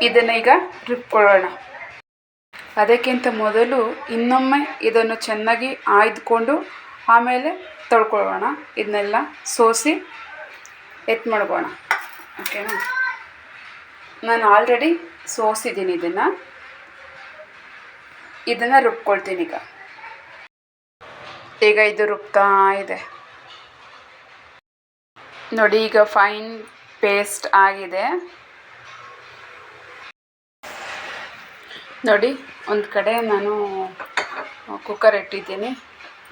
ಇದನ್ನು ಈಗ ರುಬ್ಕೊಳ್ಳೋಣ. ಅದಕ್ಕಿಂತ ಮೊದಲು ಇನ್ನೊಮ್ಮೆ ಇದನ್ನು ಚೆನ್ನಾಗಿ ಆಯ್ದುಕೊಂಡು ಆಮೇಲೆ ತೊಳ್ಕೊಳ್ಳೋಣ. ಇದನ್ನೆಲ್ಲ ಸೋಸಿ ಮಾಡ್ಕೋಣ. ಓಕೆನಾ? ನಾನು ಆಲ್ರೆಡಿ ಸೋಸಿದ್ದೀನಿ. ಇದನ್ನು ರುಬ್ಕೊಳ್ತೀನಿ ಈಗ ಇದು ರುಬ್ತಾ ಇದೆ ನೋಡಿ. ಈಗ ಫೈನ್ ಪೇಸ್ಟ್ ಆಗಿದೆ ನೋಡಿ. ಒಂದು ಕಡೆ ನಾನು ಕುಕ್ಕರ್ ಇಟ್ಟಿದ್ದೀನಿ.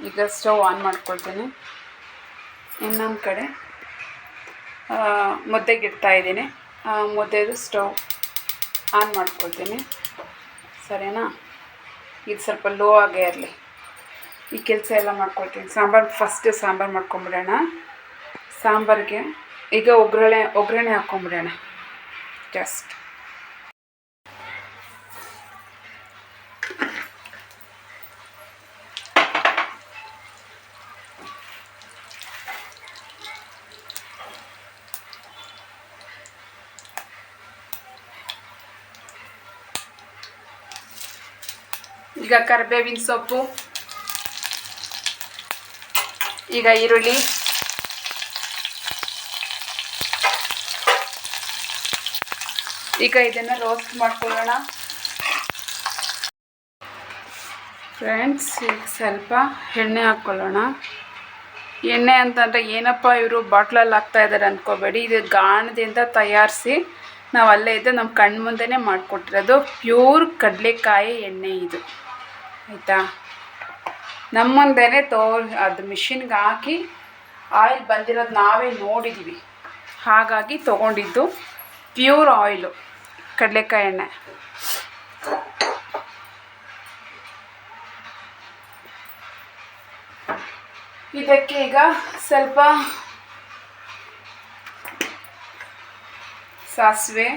ಈಗ ಸ್ಟವ್ ಆನ್ ಮಾಡ್ಕೊಳ್ತೀನಿ. ಇನ್ನೊಂದು ಕಡೆ ಮುದ್ದೆಗೆ ಇಡ್ತಾಯಿದ್ದೀನಿ. ಮುದ್ದೆದು ಸ್ಟವ್ ಆನ್ ಮಾಡ್ಕೊಳ್ತೀನಿ. ಸರಿನಾ? ಇದು ಸ್ವಲ್ಪ ಲೋ ಆಗೇ ಇರಲಿ. ಈ ಕೆಲಸ ಎಲ್ಲ ಮಾಡ್ಕೊಳ್ತೀನಿ. ಫಸ್ಟ್ ಸಾಂಬಾರು ಮಾಡ್ಕೊಂಬಿಡೋಣ. ಸಾಂಬಾರಿಗೆ ಈಗ ಒಗ್ಗರಣೆ ಹಾಕ್ಕೊಂಬಿಡೋಣ. ಜಸ್ಟ್ ಈಗ ಕರಿಬೇವಿನ ಸೊಪ್ಪು, ಈಗ ಈರುಳ್ಳಿ, ಈಗ ಇದನ್ನು ರೋಸ್ಟ್ ಮಾಡ್ಕೊಳ್ಳೋಣ. ಫ್ರೆಂಡ್ಸ್, ಈಗ ಸ್ವಲ್ಪ ಎಣ್ಣೆ ಹಾಕ್ಕೊಳ್ಳೋಣ. ಎಣ್ಣೆ ಅಂತಂದರೆ ಏನಪ್ಪ ಇವರು ಬಾಟ್ಲಲ್ಲಿ ಹಾಕ್ತಾಯಿದ್ದಾರೆ ಅಂದ್ಕೋಬೇಡಿ. ಇದು ಗಾಣದಿಂದ ತಯಾರಿಸಿ ನಾವು ಅಲ್ಲೇ ಇದ್ದು ನಮ್ಮ ಕಣ್ಣು ಮುಂದೆನೇ ಮಾಡಿಕೊಟ್ಟಿರೋದು. ಪ್ಯೂರ್ ಕಡಲೆಕಾಯಿ ಎಣ್ಣೆ ಇದು, ಆಯಿತಾ? ನಮ್ಮ ಮುಂದೆನೇ ಅದು ಮಿಷಿನ್ಗೆ ಹಾಕಿ ಆಯಿಲ್ ಬಂದಿರೋದು ನಾವೇ ನೋಡಿದ್ದೀವಿ. ಹಾಗಾಗಿ ತೊಗೊಂಡಿದ್ದು ಪ್ಯೂರ್ ಆಯಿಲು, ಕಡಲೆಕಾಯಿ ಎಣ್ಣೆ. ಇದಕ್ಕೆ ಈಗ ಸ್ವಲ್ಪ ಸಾಸಿವೆ,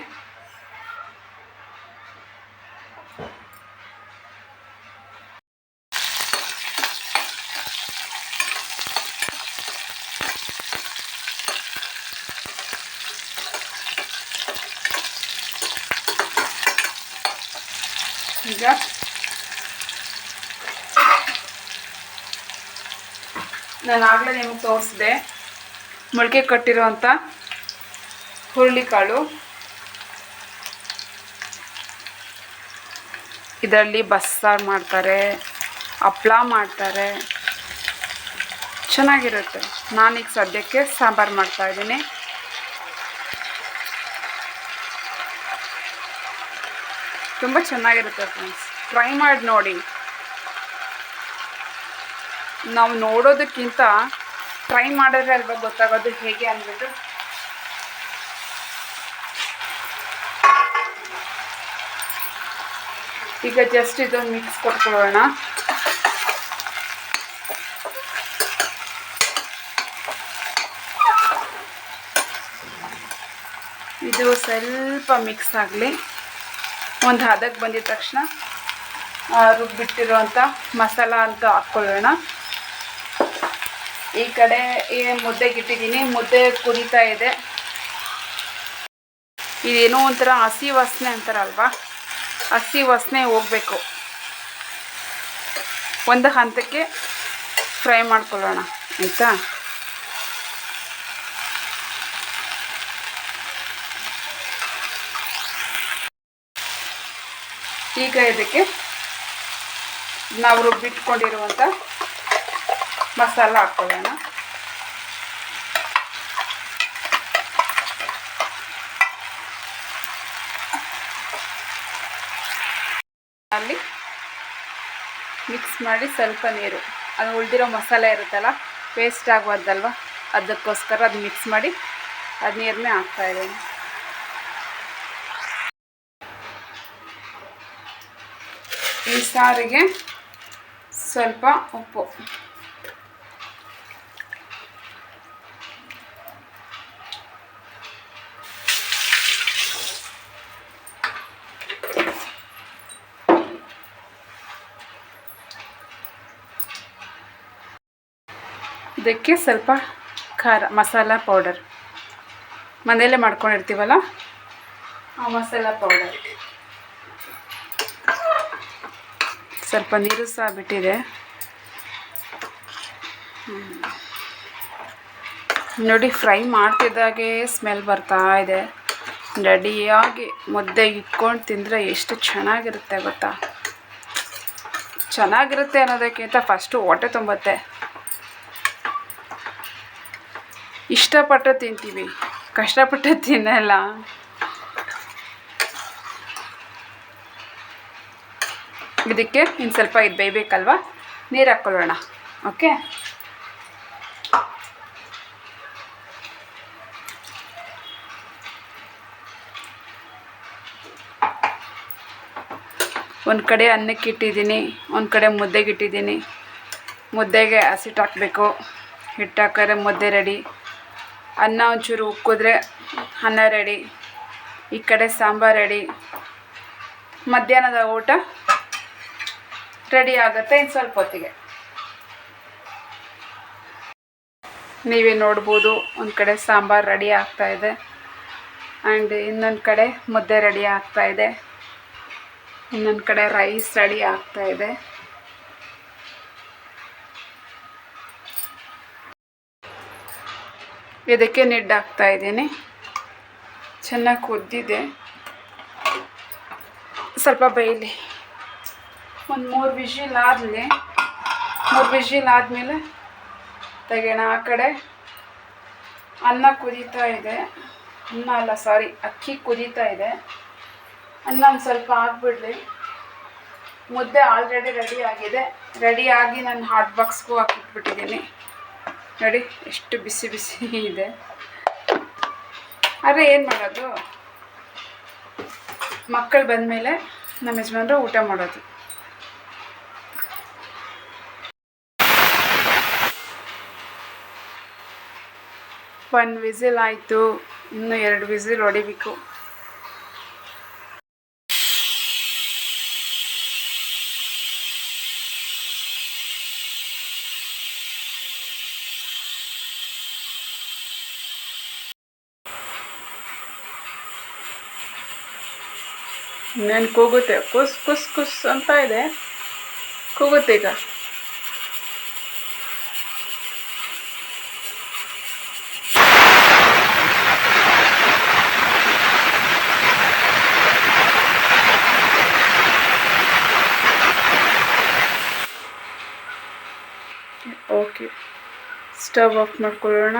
ಈಗ ನಾನು ಆಗಲೇ ನಿಮಗೆ ತೋರಿಸಿದೆ ಮೊಳಕೆ ಕಟ್ಟಿರೋವಂಥ ಹುರುಳಿಕಾಳು. ಇದರಲ್ಲಿ ಬಸ್ಸಾರು ಮಾಡ್ತಾರೆ, ಹಪ್ಳ ಮಾಡ್ತಾರೆ, ಚೆನ್ನಾಗಿರುತ್ತೆ. ನಾನೀಗ ಸದ್ಯಕ್ಕೆ ಸಾಂಬಾರು ಮಾಡ್ತಾಯಿದ್ದೀನಿ. ತುಂಬ ಚೆನ್ನಾಗಿರುತ್ತೆ ಫ್ರೆಂಡ್ಸ್, ಟ್ರೈ ಮಾಡಿ ನೋಡಿ. ನಾವು ನೋಡೋದಕ್ಕಿಂತ ಟ್ರೈ ಮಾಡಿದ್ರೆ ಅಲ್ವಾ ಗೊತ್ತಾಗೋದು ಹೇಗೆ ಅಂದ್ಬಿಟ್ಟು. ಈಗ ಜಸ್ಟ್ ಇದೊಂದು ಮಿಕ್ಸ್ ಕೊಟ್ಕೊಳ್ಳೋಣ. ಇದು ಸ್ವಲ್ಪ ಮಿಕ್ಸ್ ಆಗಲಿ. ಒಂದು ಹದಕ್ಕೆ ಬಂದಿದ ತಕ್ಷಣ ರುಬ್ಬಿಟ್ಟಿರುವಂಥ ಮಸಾಲ ಅಂತ ಹಾಕ್ಕೊಳ್ಳೋಣ. ಈ ಕಡೆ ಮುದ್ದೆಗೆ ಇಟ್ಟಿದ್ದೀನಿ. ಮುದ್ದೆ ಕುದೀತಾ ಇದೆ. ಇದೇನೋ ಒಂಥರ ಹಸಿ ವಾಸನೆ ಅಂತಾರಲ್ವ, ಹಸಿ ವಾಸನೆ ಹೋಗಬೇಕು. ಒಂದು ಹಂತಕ್ಕೆ ಫ್ರೈ ಮಾಡ್ಕೊಳ್ಳೋಣ, ಆಯಿತಾ? ಈಗ ಇದಕ್ಕೆ ನಾವು ರುಬ್ಬಿಟ್ಕೊಂಡಿರುವಂಥ ಮಸಾಲ ಹಾಕ್ಕೊಳ್ಳೋಣ. ಅಲ್ಲಿ ಮಿಕ್ಸ್ ಮಾಡಿ ಸ್ವಲ್ಪ ನೀರು, ಅದು ಉಳಿದಿರೋ ಮಸಾಲೆ ಇರುತ್ತಲ್ಲ, ಪೇಸ್ಟ್ ಆಗಬಾರ್ದಲ್ವ, ಅದಕ್ಕೋಸ್ಕರ ಅದು ಮಿಕ್ಸ್ ಮಾಡಿ ಅದು ನೀರನ್ನೇ ಹಾಕ್ತಾಯಿದ್ದೀನಿ. ಈ ಸಾರಿಗೆ ಸ್ವಲ್ಪ ಉಪ್ಪು, ಇದಕ್ಕೆ ಸ್ವಲ್ಪ ಖಾರ, ಮಸಾಲ ಪೌಡರ್ ಮನೆಯಲ್ಲೇ ಮಾಡ್ಕೊಂಡಿರ್ತೀವಲ್ಲ ಮಸಾಲ ಪೌಡರ್ ಸ್ವಲ್ಪ ನೀರು ಸಹ ಬಿಟ್ಟಿದೆ. ನೋಡಿ, ಫ್ರೈ ಮಾಡ್ತಿದ್ದಾಗೆ ಸ್ಮೆಲ್ ಬರ್ತಾ ಇದೆ. ರೆಡಿಯಾಗಿ ಮುದ್ದೆಗೆ ಇಟ್ಕೊಂಡು ತಿಂದರೆ ಎಷ್ಟು ಚೆನ್ನಾಗಿರುತ್ತೆ ಗೊತ್ತಾ. ಚೆನ್ನಾಗಿರುತ್ತೆ ಅನ್ನೋದಕ್ಕಿಂತ ಫಸ್ಟು ಹೊಟ್ಟೆ ತುಂಬುತ್ತೆ. ಇಷ್ಟಪಟ್ಟು ತಿಂತೀವಿ, ಕಷ್ಟಪಟ್ಟು ತಿನ್ನಲ್ಲ. ಇದಕ್ಕೆ ಇನ್ನು ಸ್ವಲ್ಪ ಇದು ಬೇಯಬೇಕಲ್ವ, ನೀರು ಹಾಕ್ಕೊಳ್ಳೋಣ. ಓಕೆ, ಒಂದು ಕಡೆ ಅನ್ನಕ್ಕೆ ಇಟ್ಟಿದ್ದೀನಿ, ಒಂದು ಕಡೆ ಮುದ್ದೆಗೆ ಇಟ್ಟಿದ್ದೀನಿ. ಮುದ್ದೆಗೆ ಹಸಿಟ್ಟು ಹಾಕಬೇಕು, ಹಿಟ್ಟು ಹಾಕಿದ್ರೆ ಮುದ್ದೆ ರೆಡಿ. ಅನ್ನ ಒಂಚೂರು ಉಕ್ಕಿದ್ರೆ ಅನ್ನ ರೆಡಿ. ಈ ಕಡೆ ಸಾಂಬಾರು ರೆಡಿ. ಮಧ್ಯಾಹ್ನದ ಊಟ ರೆಡಿ ಆಗುತ್ತೆ ಇನ್ನು ಸ್ವಲ್ಪ ಹೊತ್ತಿಗೆ. ನೀವೇ ನೋಡ್ಬೋದು, ಒಂದು ಕಡೆ ಸಾಂಬಾರು ರೆಡಿ ಆಗ್ತಾಯಿದೆ ಆ್ಯಂಡ್ ಇನ್ನೊಂದು ಕಡೆ ಮುದ್ದೆ ರೆಡಿ ಆಗ್ತಾಯಿದೆ. ಇನ್ನೊಂದು ಕಡೆ ರೈಸ್ ರೆಡಿ ಆಗ್ತಾಯಿದೆ. ಇದಕ್ಕೆ ನೆಡ್ ಹಾಕ್ತಾಯಿದ್ದೀನಿ. ಚೆನ್ನಾಗಿ ಕುದ್ದಿದೆ, ಸ್ವಲ್ಪ ಬೇಯಲಿ. ಒಂದು 3 ವಿಷಿಲ್ ಆದಮೇಲೆ 3 ವಿಷಿಲ್ ಆದಮೇಲೆ ತೆಗೆಯೋಣ. ಆ ಕಡೆ ಅನ್ನ ಕುದೀತಾ ಇದೆ. ಅನ್ನ ಅಲ್ಲ, ಸಾರಿ, ಅಕ್ಕಿ ಕುದೀತಾ ಇದೆ. ಅನ್ನ ಒಂದು ಸ್ವಲ್ಪ ಹಾಕ್ಬಿಡ್ಲಿ. ಮುದ್ದೆ ಆಲ್ರೆಡಿ ರೆಡಿ ಆಗಿದೆ. ರೆಡಿಯಾಗಿ ನಾನು ಹಾಟ್ ಬಾಕ್ಸ್ಗೂ ಹಾಕಿಟ್ಬಿಟ್ಟಿದ್ದೀನಿ. ನೋಡಿ ಎಷ್ಟು ಬಿಸಿ ಬಿಸಿ ಇದೆ. ಆದರೆ ಏನು ಮಾಡೋದು, ಮಕ್ಕಳು ಬಂದಮೇಲೆ ನಮ್ಮ ಯಜಮಾನ್ರು ಊಟ ಮಾಡೋದು. ಒಂದು ವಿಸಿಲ್ ಆಯಿತು, ಇನ್ನೂ 2 ವಿಸಿಲ್ ಹೊಡಿಬೇಕು. ಇನ್ನೇನು ಕೂಗುತ್ತೆ, ಕುಸ್ ಕುಸ್ ಕುಸ್ ಅಂತ ಇದೆ, ಕೂಗುತ್ತೆ ಈಗ. ಓಕೆ, ಸ್ಟವ್ ಆಫ್ ಮಾಡ್ಕೊಳ್ಳೋಣ.